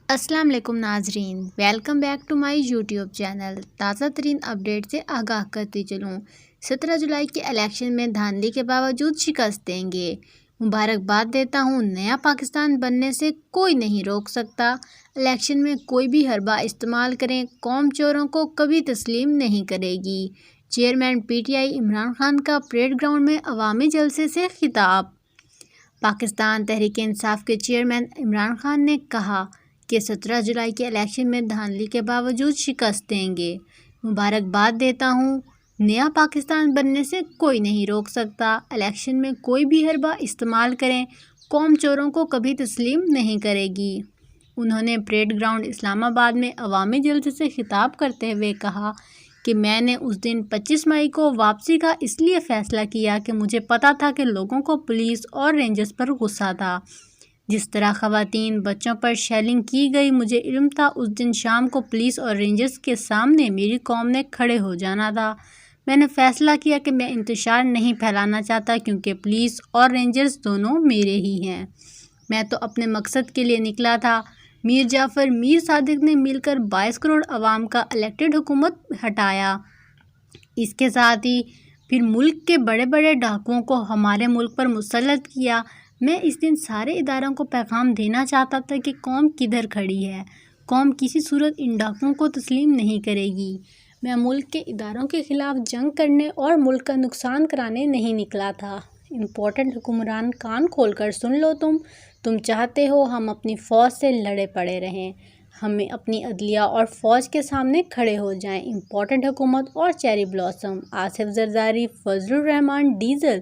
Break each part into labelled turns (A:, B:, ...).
A: السلام علیکم ناظرین، welcome back to my YouTube channel. تازہ ترین اپڈیٹ سے آگاہ کرتی چلوں۔ 17 جولائی کے الیکشن میں دھاندلی کے باوجود شکست دیں گے۔ مبارکباد دیتا ہوں، نیا پاکستان بننے سے کوئی نہیں روک سکتا۔ الیکشن میں کوئی بھی حربہ استعمال کریں، قوم چوروں کو کبھی تسلیم نہیں کرے گی۔ Chairman P T I Imran Khan کا پریڈ گراؤنڈ میں عوامی جلسے سے خطاب۔ پاکستان تحریک انصاف کے چیئرمین عمران خان نے کہا کہ 17 جولائی کے الیکشن میں دھاندلی کے باوجود شکست دیں گے۔ مبارکباد دیتا ہوں، نیا پاکستان بننے سے کوئی نہیں روک سکتا۔ الیکشن میں کوئی بھی حربہ استعمال کریں، قوم چوروں کو کبھی تسلیم نہیں کرے گی۔ انہوں نے پریڈ گراؤنڈ اسلام آباد میں عوامی جلسے سے خطاب کرتے ہوئے کہا کہ میں نے اس دن 25 مئی کو واپسی کا اس لیے فیصلہ کیا کہ مجھے پتہ تھا کہ لوگوں کو پولیس اور رینجرز پر غصہ تھا۔ جس طرح خواتین بچوں پر شیلنگ کی گئی، مجھے علم تھا اس دن شام کو پولیس اور رینجرز کے سامنے میری قوم نے کھڑے ہو جانا تھا۔ میں نے فیصلہ کیا کہ میں انتشار نہیں پھیلانا چاہتا کیونکہ پولیس اور رینجرز دونوں میرے ہی ہیں۔ میں تو اپنے مقصد کے لیے نکلا تھا۔ میر جعفر میر صادق نے مل کر 22 کروڑ عوام کا الیکٹڈ حکومت ہٹایا۔ اس کے ساتھ ہی پھر ملک کے بڑے بڑے ڈاکوؤں کو ہمارے ملک پر مسلط کیا۔ میں اس دن سارے اداروں کو پیغام دینا چاہتا تھا کہ قوم کدھر کھڑی ہے۔ قوم کسی صورت ان ڈاکوؤں کو تسلیم نہیں کرے گی۔ میں ملک کے اداروں کے خلاف جنگ کرنے اور ملک کا نقصان کرانے نہیں نکلا تھا۔ امپورٹنٹ حکمران، کان کھول کر سن لو، تم چاہتے ہو ہم اپنی فوج سے لڑے پڑے رہیں، ہمیں اپنی عدلیہ اور فوج کے سامنے کھڑے ہو جائیں۔ امپورٹنٹ حکومت اور چیری بلاسم، آصف زرداری، فضل الرحمان ڈیزل،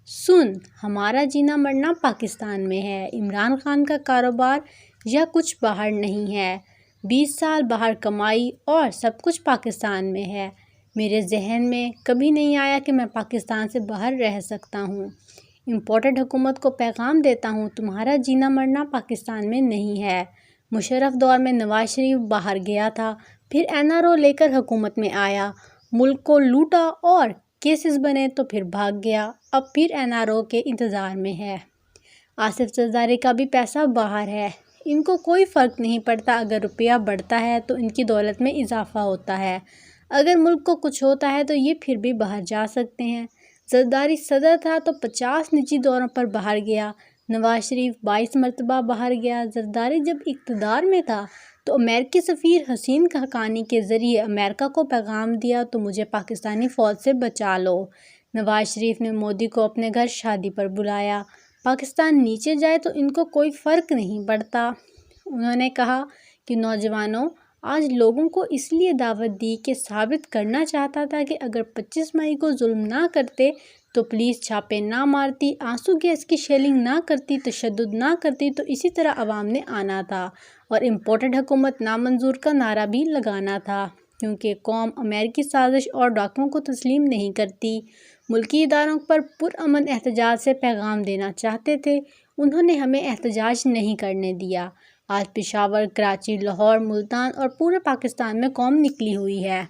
A: سن، ہمارا جینا مرنا پاکستان میں ہے۔ عمران خان کا کاروبار یا کچھ باہر نہیں ہے۔ 20 سال باہر کمائی اور سب کچھ پاکستان میں ہے۔ میرے ذہن میں کبھی نہیں آیا کہ میں پاکستان سے باہر رہ سکتا ہوں۔ امپورٹنٹ حکومت کو پیغام دیتا ہوں، تمہارا جینا مرنا پاکستان میں نہیں ہے۔ مشرف دور میں نواز شریف باہر گیا تھا، پھر این آر او لے کر حکومت میں آیا، ملک کو لوٹا اور کیسز بنے تو پھر بھاگ گیا، اب پھر این آر او کے انتظار میں ہے۔ آصف زرداری کا بھی پیسہ باہر ہے۔ ان کو کوئی فرق نہیں پڑتا، اگر روپیہ بڑھتا ہے تو ان کی دولت میں اضافہ ہوتا ہے، اگر ملک کو کچھ ہوتا ہے تو یہ پھر بھی باہر جا سکتے ہیں۔ زرداری صدر تھا تو 50 نجی دوروں پر باہر گیا، نواز شریف 22 مرتبہ باہر گیا۔ زرداری جب اقتدار میں تھا تو امریکی سفیر حسین حقانی کے ذریعے امریکہ کو پیغام دیا تو مجھے پاکستانی فوج سے بچا لو۔ نواز شریف نے مودی کو اپنے گھر شادی پر بلایا۔ پاکستان نیچے جائے تو ان کو کوئی فرق نہیں پڑتا۔ انہوں نے کہا کہ نوجوانوں، آج لوگوں کو اس لیے دعوت دی کہ ثابت کرنا چاہتا تھا کہ اگر 25 مئی کو ظلم نہ کرتے تو پولیس چھاپے نہ مارتی، آنسو گیس کی شیلنگ نہ کرتی، تشدد نہ کرتی تو اسی طرح عوام نے آنا تھا اور امپورٹنٹ حکومت نامنظور کا نعرہ بھی لگانا تھا، کیونکہ قوم امریکی سازش اور ڈاکوؤں کو تسلیم نہیں کرتی۔ ملکی اداروں پر پرامن احتجاج سے پیغام دینا چاہتے تھے، انہوں نے ہمیں احتجاج نہیں کرنے دیا۔ آج پشاور، کراچی، لاہور، ملتان اور پورے پاکستان میں قوم نکلی ہوئی ہے۔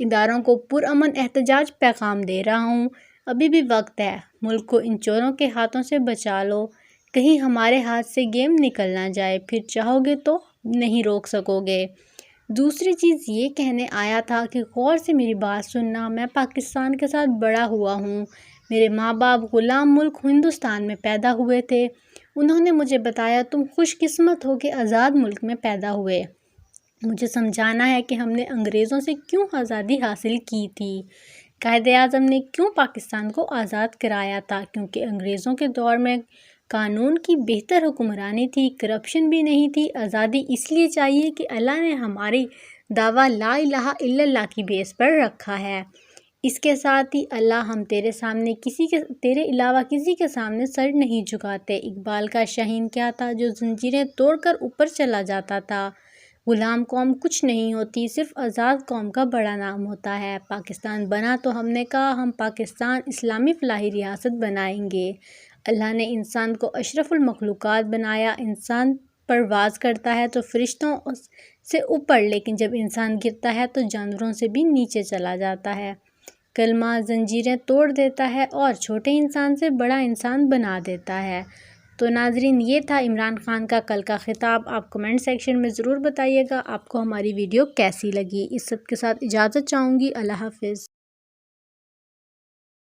A: اداروں کو پرامن احتجاج پیغام دے رہا ہوں، ابھی بھی وقت ہے، ملک کو ان چوروں کے ہاتھوں سے بچا لو، کہیں ہمارے ہاتھ سے گیم نکل نہ جائے، پھر چاہو گے تو نہیں روک سکو گے۔ دوسری چیز یہ کہنے آیا تھا کہ غور سے میری بات سننا، میں پاکستان کے ساتھ بڑا ہوا ہوں، میرے ماں باپ غلام ملک ہندوستان میں پیدا ہوئے تھے، انہوں نے مجھے بتایا تم خوش قسمت ہو کہ آزاد ملک میں پیدا ہوئے۔ مجھے سمجھانا ہے کہ ہم نے انگریزوں سے کیوں آزادی حاصل کی تھی، قائد اعظم نے کیوں پاکستان کو آزاد کرایا تھا، کیونکہ انگریزوں کے دور میں قانون کی بہتر حکمرانی تھی، کرپشن بھی نہیں تھی۔ آزادی اس لیے چاہیے کہ اللہ نے ہماری دعویٰ لا الہ الا اللہ کی بیس پر رکھا ہے، اس کے ساتھ ہی اللہ ہم تیرے علاوہ کسی کے سامنے سر نہیں جھکاتے۔ اقبال کا شاہین کیا تھا جو زنجیریں توڑ کر اوپر چلا جاتا تھا، غلام قوم کچھ نہیں ہوتی، صرف آزاد قوم کا بڑا نام ہوتا ہے۔ پاکستان بنا تو ہم نے کہا ہم پاکستان اسلامی فلاحی ریاست بنائیں گے۔ اللہ نے انسان کو اشرف المخلوقات بنایا، انسان پرواز کرتا ہے تو فرشتوں سے اوپر، لیکن جب انسان گرتا ہے تو جانوروں سے بھی نیچے چلا جاتا ہے۔ کلمہ زنجیریں توڑ دیتا ہے اور چھوٹے انسان سے بڑا انسان بنا دیتا ہے۔ تو ناظرین، یہ تھا عمران خان کا کل کا خطاب۔ آپ کمنٹ سیکشن میں ضرور بتائیے گا آپ کو ہماری ویڈیو کیسی لگی۔ اس سب کے ساتھ اجازت چاہوں گی۔ اللہ حافظ۔